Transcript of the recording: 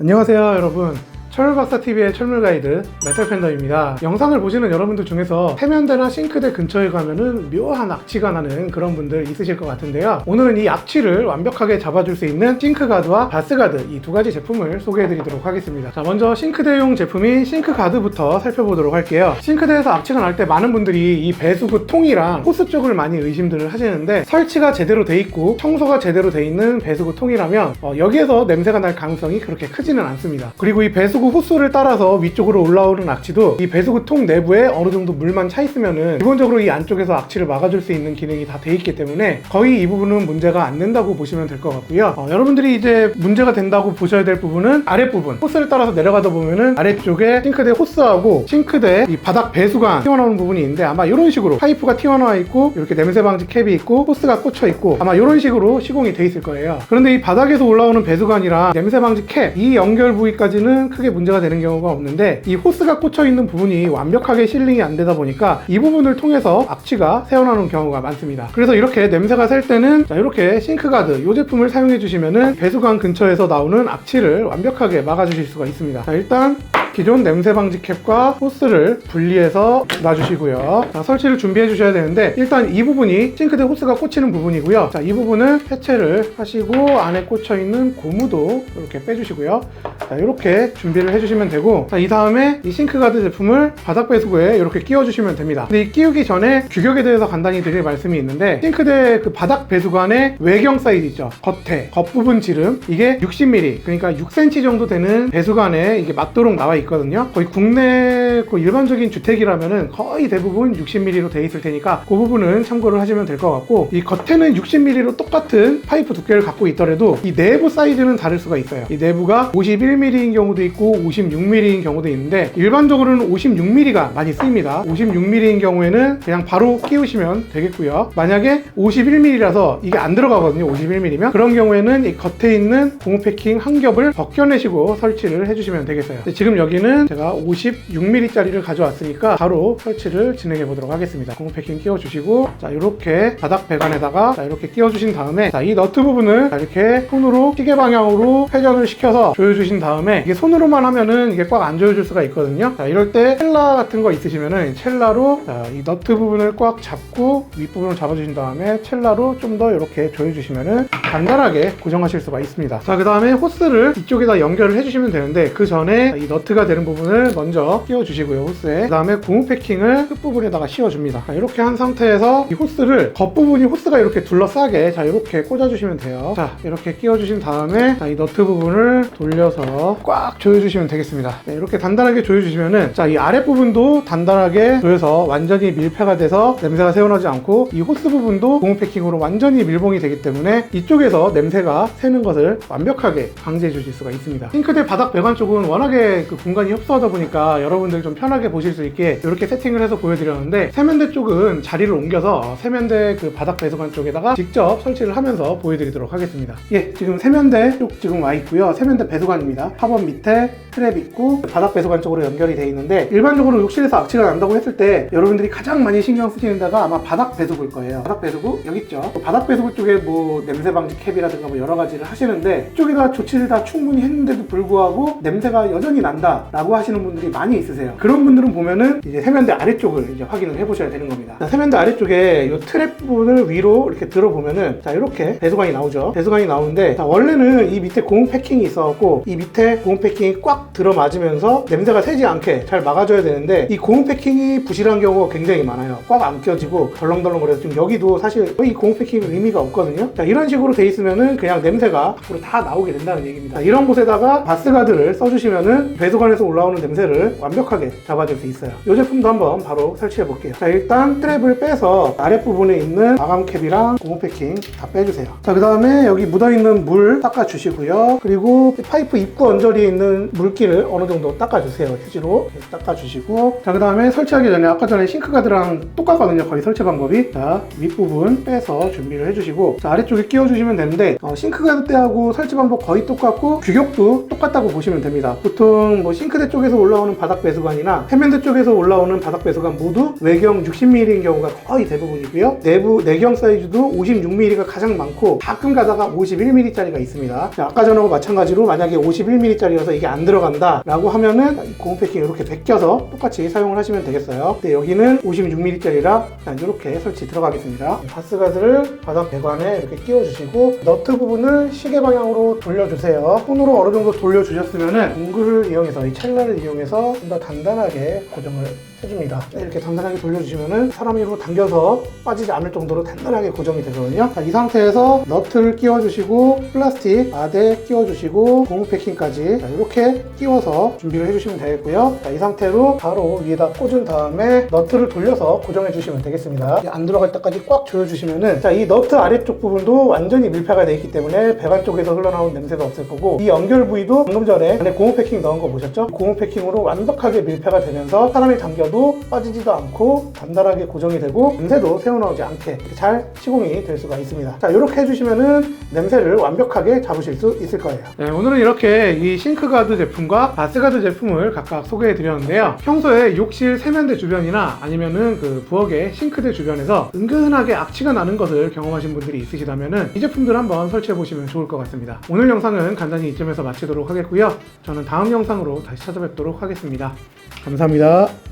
안녕하세요 여러분, 철물박사TV의 철물가이드 메탈팬더입니다. 영상을 보시는 여러분들 중에서 세면대나 싱크대 근처에 가면은 묘한 악취가 나는 그런 분들 있으실 것 같은데요, 오늘은 이 악취를 완벽하게 잡아줄 수 있는 싱크가드와 바스가드, 이 두 가지 제품을 소개해드리도록 하겠습니다. 자, 먼저 싱크대용 제품인 싱크가드부터 살펴보도록 할게요. 싱크대에서 악취가 날 때 많은 분들이 이 배수구 통이랑 호스 쪽을 많이 의심들을 하시는데, 설치가 제대로 돼 있고 청소가 제대로 돼 있는 배수구 통이라면 여기에서 냄새가 날 가능성이 그렇게 크지는 않습니다. 그리고 이 배수구 호스를 따라서 위쪽으로 올라오는 악취도 이 배수구 통 내부에 어느 정도 물만 차 있으면은 기본적으로 이 안쪽에서 악취를 막아줄 수 있는 기능이 다 돼 있기 때문에 거의 이 부분은 문제가 안 된다고 보시면 될 것 같고요. 여러분들이 이제 문제가 된다고 보셔야 될 부분은 아랫부분, 호스를 따라서 내려가다 보면은 아래쪽에 싱크대 호스하고 싱크대 이 바닥 배수관 튀어나오는 부분이 있는데, 아마 이런 식으로 파이프가 튀어나와 있고 이렇게 냄새 방지 캡이 있고 호스가 꽂혀 있고 아마 이런 식으로 시공이 돼 있을 거예요. 그런데 이 바닥에서 올라오는 배수관이랑 냄새 방지 캡, 이 연결 부위까지는 크게 문제가 되는 경우가 없는데, 이 호스가 꽂혀 있는 부분이 완벽하게 실링이 안 되다 보니까 이 부분을 통해서 악취가 새어나오는 경우가 많습니다. 그래서 이렇게 냄새가 셀 때는 이렇게 싱크가드 이 제품을 사용해 주시면은 배수관 근처에서 나오는 악취를 완벽하게 막아주실 수가 있습니다. 자, 일단 기존 냄새 방지 캡과 호스를 분리해서 놔주시고요. 자, 설치를 준비해 주셔야 되는데, 일단 이 부분이 싱크대 호스가 꽂히는 부분이고요. 자, 이 부분은 해체를 하시고 안에 꽂혀 있는 고무도 이렇게 빼주시고요. 자, 이렇게 준비를 해주시면 되고, 자, 이 다음에 이 싱크가드 제품을 바닥 배수구에 이렇게 끼워 주시면 됩니다. 근데 이 끼우기 전에 규격에 대해서 간단히 드릴 말씀이 있는데, 싱크대 그 바닥 배수관의 외경 사이즈 있죠, 겉에 겉부분 지름, 이게 60mm, 그러니까 6cm 정도 되는 배수관에 이게 맞도록 나와 있거든요. 거의 국내 그 일반적인 주택이라면은 거의 대부분 60mm로 돼 있을 테니까 그 부분은 참고를 하시면 될 것 같고, 이 겉에는 60mm로 똑같은 파이프 두께를 갖고 있더라도 이 내부 사이즈는 다를 수가 있어요. 이 내부가 51mm인 경우도 있고 56mm인 경우도 있는데, 일반적으로는 56mm가 많이 쓰입니다. 56mm인 경우에는 그냥 바로 끼우시면 되겠고요. 만약에 51mm라서 이게 안 들어가거든요, 51mm면 그런 경우에는 이 겉에 있는 고무 패킹 한 겹을 벗겨내시고 설치를 해주시면 되겠어요. 지금 여기는 제가 56mm 짜리를 가져왔으니까 바로 설치를 진행해 보도록 하겠습니다. 고무 패킹 끼워주시고, 자, 이렇게 바닥 배관에다가 자, 이렇게 끼워주신 다음에, 자, 이 너트 부분을 자, 이렇게 손으로 시계 방향으로 회전을 시켜서 조여주신 다음에, 이게 손으로만 하면은 이게 꽉 안 조여줄 수가 있거든요. 자, 이럴 때 첼라 같은 거 있으시면은 첼라로 자, 이 너트 부분을 꽉 잡고 윗부분을 잡아주신 다음에 첼라로 좀 더 이렇게 조여주시면은 간단하게 고정하실 수가 있습니다. 자, 그 다음에 호스를 이쪽에다 연결을 해주시면 되는데, 그 전에 이 너트가 되는 부분을 먼저 끼워주시고요, 호스에. 그 다음에 고무 패킹을 끝부분에다가 씌워줍니다. 자, 이렇게 한 상태에서 이 호스를 겉부분이 호스가 이렇게 둘러싸게 자, 이렇게 꽂아주시면 돼요. 자, 이렇게 끼워주신 다음에 자, 이 너트 부분을 돌려서 꽉 조여주시면 되겠습니다. 네, 이렇게 단단하게 조여주시면은 자, 이 아랫부분도 단단하게 조여서 완전히 밀폐가 돼서 냄새가 새어나지 않고, 이 호스 부분도 고무 패킹으로 완전히 밀봉이 되기 때문에 이쪽에서 냄새가 새는 것을 완벽하게 방지해 주실 수가 있습니다. 싱크대 바닥 배관 쪽은 워낙에 그 공간이 협소하다 보니까 여러분들 좀 편하게 보실 수 있게 이렇게 세팅을 해서 보여드렸는데, 세면대 쪽은 자리를 옮겨서 세면대 그 바닥 배수관 쪽에다가 직접 설치를 하면서 보여드리도록 하겠습니다. 예, 지금 세면대 쪽 지금 와 있고요. 세면대 배수관입니다. 팝업 밑에 트랩 있고 바닥 배수관 쪽으로 연결이 되어 있는데, 일반적으로 욕실에서 악취가 난다고 했을 때 여러분들이 가장 많이 신경 쓰시는 데가 아마 바닥 배수구일 거예요. 바닥 배수구 여기 있죠. 바닥 배수구 쪽에 뭐 냄새 방지 캡이라든가 뭐 여러 가지를 하시는데, 이쪽에다 조치를 다 충분히 했는데도 불구하고 냄새가 여전히 난다 라고 하시는 분들이 많이 있으세요. 그런 분들은 보면은 이제 세면대 아래쪽을 이제 확인을 해 보셔야 되는 겁니다. 자, 세면대 아래쪽에 이 트랩 부분을 위로 이렇게 들어보면은 자, 이렇게 배수관이 나오죠. 배수관이 나오는데, 자, 원래는 이 밑에 고무 패킹이 있어갖고 이 밑에 고무 패킹이 꽉 들어맞으면서 냄새가 새지 않게 잘 막아줘야 되는데, 이 고무 패킹이 부실한 경우가 굉장히 많아요. 꽉 안 껴지고 덜렁덜렁거려서 지금 여기도 사실 이 고무 패킹 의미가 없거든요. 자, 이런 식으로 돼 있으면은 그냥 냄새가 밖으로 다 나오게 된다는 얘기입니다. 자, 이런 곳에다가 바스가드를 써주시면은 배수관에서 올라오는 냄새를 완벽하게 잡아줄 수 있어요. 이 제품도 한번 바로 설치해 볼게요. 자, 일단 트랩을 빼서 아랫부분에 있는 마감캡이랑 고무 패킹 다 빼주세요. 자, 그 다음에 여기 묻어있는 물 닦아주시고요. 그리고 파이프 입구 언저리에 있는 물기를 어느 정도 닦아주세요. 휴지로 닦아주시고, 자, 그 다음에 설치하기 전에 아까 전에 싱크가드랑 똑같거든요, 거의 설치 방법이. 자, 윗부분 빼서 준비를 해주시고, 자, 아래쪽에 끼워주시면 되는데 싱크가드 때하고 설치 방법 거의 똑같고 규격도 똑같다고 보시면 됩니다. 보통 뭐 싱크대 쪽에서 올라오는 바닥 배수관이나 세면대 쪽에서 올라오는 바닥 배수관 모두 외경 60mm인 경우가 거의 대부분이고요. 내부 내경 사이즈도 56mm가 가장 많고 가끔 가다가 51mm짜리가 있습니다. 자, 아까 전하고 마찬가지로 만약에 51mm짜리여서 이게 안 들어간다 라고 하면은 고무 패킹 이렇게 벗겨서 똑같이 사용을 하시면 되겠어요. 근데 여기는 56mm짜리라 이렇게 설치 들어가겠습니다. 바스가드를 바닥 배관에 이렇게 끼워주시고 너트 부분을 시계 방향으로 돌려주세요. 손으로 어느 정도 돌려주셨으면은 공구를 이용해서 이 첼라를 이용해서 좀 더 단단하게 고정을 해줍니다. 이렇게 단단하게 돌려주시면은 사람이 로 당겨서 빠지지 않을 정도로 단단하게 고정이 되거든요. 자, 이 상태에서 너트를 끼워주시고 플라스틱 아대 끼워주시고 고무 패킹까지 이렇게 끼워서 준비를 해주시면 되겠고요. 자, 이 상태로 바로 위에다 꽂은 다음에 너트를 돌려서 고정해 주시면 되겠습니다. 안 들어갈 때까지 꽉 조여주시면은 자, 이 너트 아래쪽 부분도 완전히 밀폐가 되어 있기 때문에 배관 쪽에서 흘러나온 냄새도 없을 거고 이 연결 부위도 방금 전에 안에 고무 패킹 넣은 거 보셨죠? 고무 패킹으로 완벽하게 밀폐가 되면서 사람이 당겨도 빠지지도 않고 단단하게 고정이 되고 냄새도 새어나오지 않게 잘 시공이 될 수가 있습니다. 자, 이렇게 해주시면은 냄새를 완벽하게 잡으실 수 있을 거예요. 네, 오늘은 이렇게 이 싱크가드 제품과 바스가드 제품을 각각 소개해 드렸는데요. 평소에 욕실 세면대 주변이나 아니면은 그 부엌의 싱크대 주변에서 은근하게 악취가 나는 것을 경험하신 분들이 있으시다면은 이 제품들 한번 설치해 보시면 좋을 것 같습니다. 오늘 영상은 간단히 이쯤에서 마치도록 하겠고요. 저는 다음 영상으로 다시 찾아뵙도록 하겠습니다. 감사합니다.